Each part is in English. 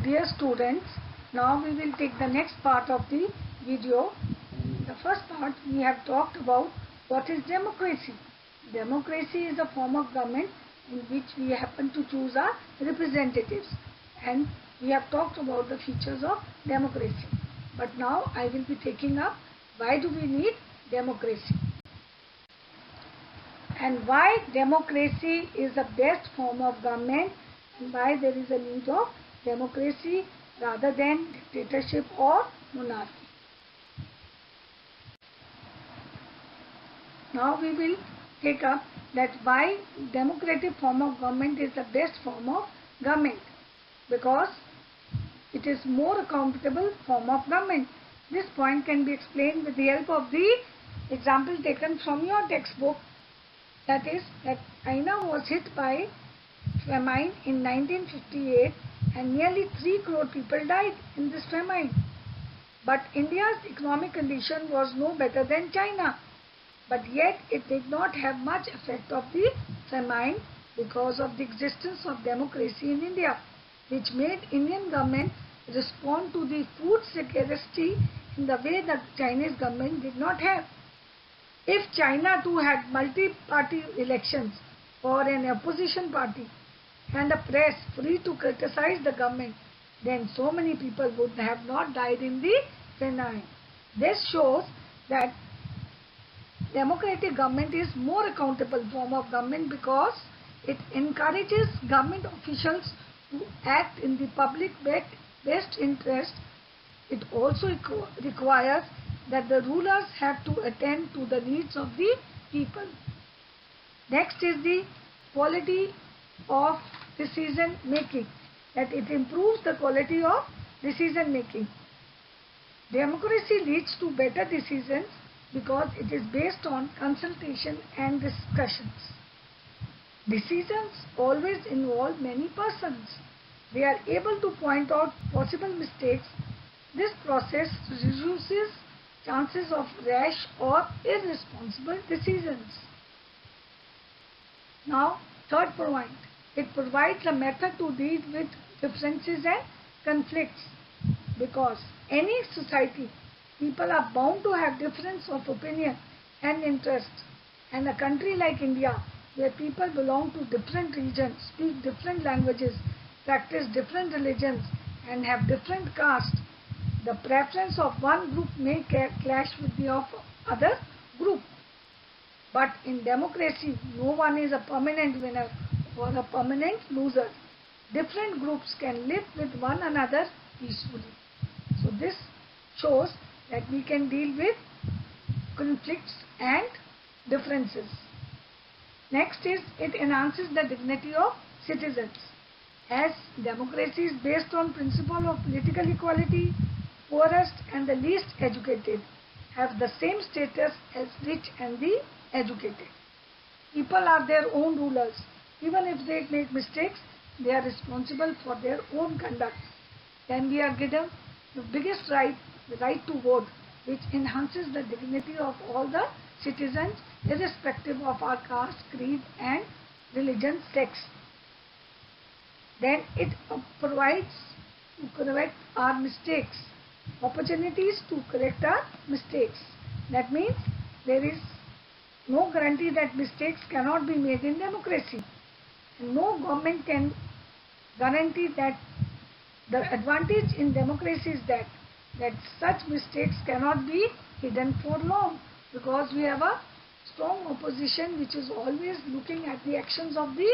Dear students, now we will take the next part of the video. In the first part, we have talked about what is democracy. Democracy is a form of government in which we happen to choose our representatives, and we have talked about the features of democracy. But now I will be taking up why do we need democracy and why democracy is the best form of government and why there is a need of democracy rather than dictatorship or monarchy. Now we will take up that why democratic form of government is the best form of government, because it is more accountable form of government. This point can be explained with the help of the example taken from your textbook. That is that China was hit by famine in 1958 and nearly 3 crore people died in this famine. But India's economic condition was no better than China. But yet it did not have much effect of the famine because of the existence of democracy in India, which made Indian government respond to the food scarcity in the way that Chinese government did not have. If China too had multi-party elections or an opposition party and a press free to criticize the government, then so many people would have not died in the famine. This shows that democratic government is more accountable form of government because it encourages government officials to act in the public best interest. It also requires that the rulers have to attend to the needs of the people. Next is the quality of decision making, that it improves the quality of decision making. Democracy leads to better decisions because it is based on consultation and discussions. Decisions always involve many persons. They are able to point out possible mistakes. This process reduces chances of rash or irresponsible decisions. Now, third point, it provides a method to deal with differences and conflicts, because any society, people are bound to have difference of opinion and interest, and a country like India, where people belong to different regions, speak different languages, practice different religions and have different castes, the preference of one group may clash with the of other group. But in democracy, no one is a permanent winner or a permanent loser. Different groups can live with one another peacefully. So this shows that we can deal with conflicts and differences. Next is it enhances the dignity of citizens. As democracy is based on principle of political equality, poorest and the least educated have the same status as rich and the educated. People are their own rulers. Even if they make mistakes, they are responsible for their own conduct. Then we are given the biggest right, the right to vote, which enhances the dignity of all the citizens irrespective of our caste, creed and religion, sex. Then it provides to correct our mistakes, opportunities to correct our mistakes. That means there is no guarantee that mistakes cannot be made in democracy. And no government can guarantee that. The advantage in democracy is that such mistakes cannot be hidden for long, because we have a strong opposition which is always looking at the actions of the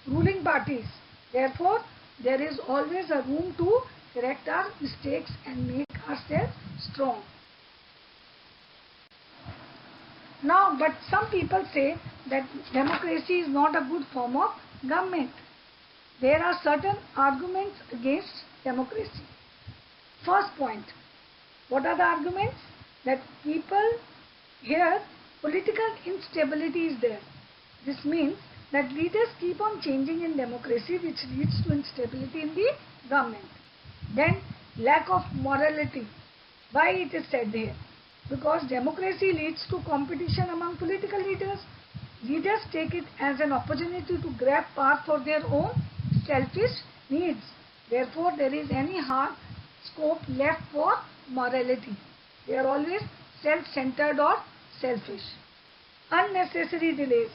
ruling parties. Therefore, there is always a room to correct our mistakes and make ourselves strong. Now, but some people say that democracy is not a good form of government. There are certain arguments against democracy. First point, what are the arguments? That people here, political instability is there. This means that leaders keep on changing in democracy, which leads to instability in the government. Then lack of morality. Why it is said here? Because democracy leads to competition among political leaders. Leaders take it as an opportunity to grab power for their own selfish needs. Therefore, there is any hard scope left for morality. They are always self-centered or selfish. Unnecessary delays.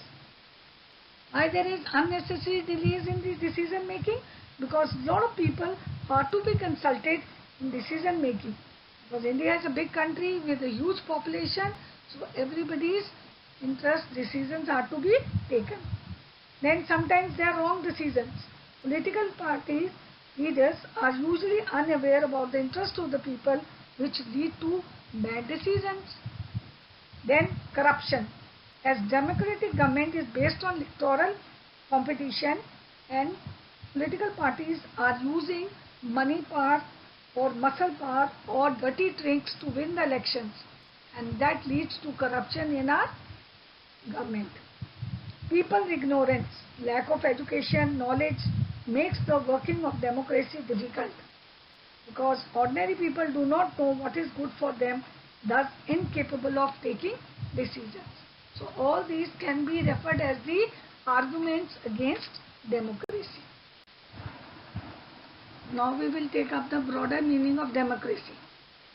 Why there is unnecessary delays in the decision making? Because a lot of people are to be consulted in decision making. Because India is a big country with a huge population, so everybody's interest decisions are to be taken. Then sometimes they are wrong decisions. Political parties leaders are usually unaware about the interest of the people, which lead to bad decisions. Then corruption. As democratic government is based on electoral competition and political parties are using money power or muscle power or dirty tricks to win the elections, and that leads to corruption in our government. People's ignorance, lack of education, knowledge makes the working of democracy difficult, because ordinary people do not know what is good for them, thus incapable of taking decisions. So all these can be referred as the arguments against democracy. Now we will take up the broader meaning of democracy.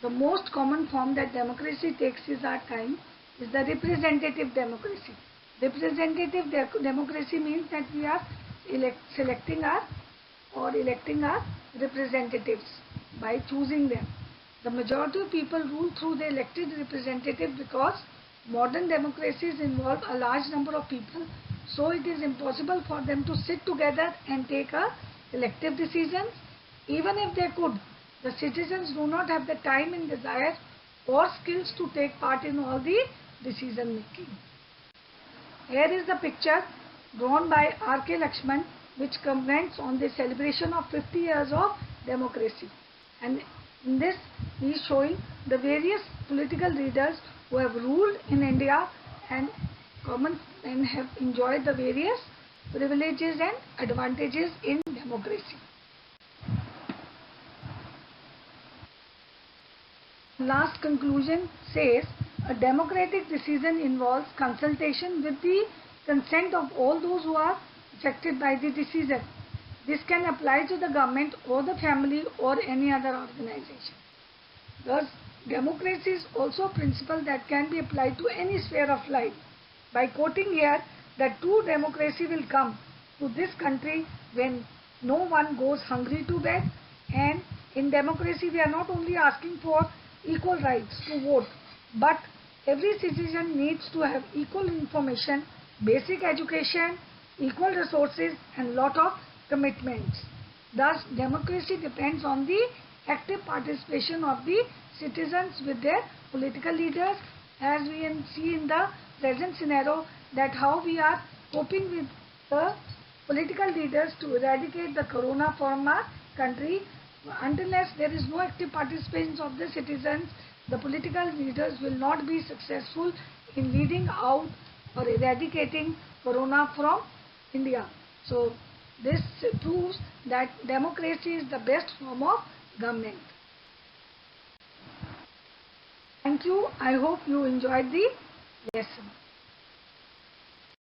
The most common form that democracy takes in our time is the representative democracy. Representative democracy means that we are electing our representatives by choosing them. The majority of people rule through the elected representative because modern democracies involve a large number of people, so it is impossible for them to sit together and take elective decisions. Even if they could, the citizens do not have the time and desire or skills to take part in all the decision making. Here is the picture drawn by R.K. Lakshman, which comments on the celebration of 50 years of democracy. And in this, he is showing the various political leaders who have ruled in India and have enjoyed the various privileges and advantages in democracy. Last conclusion says, a democratic decision involves consultation with the consent of all those who are affected by the decision. This can apply to the government or the family or any other organization. Thus, democracy is also a principle that can be applied to any sphere of life. By quoting here, that true democracy will come to this country when no one goes hungry to bed, and in democracy we are not only asking for equal rights to vote, but every citizen needs to have equal information, basic education, equal resources and lot of commitments. Thus, democracy depends on the active participation of the citizens with their political leaders, as we can see in the present scenario that how we are coping with the political leaders to eradicate the corona from our country. Unless there is no active participation of the citizens, the political leaders will not be successful in leading out or eradicating corona from India. So this proves that democracy is the best form of government. Thank you. I hope you enjoyed the lesson.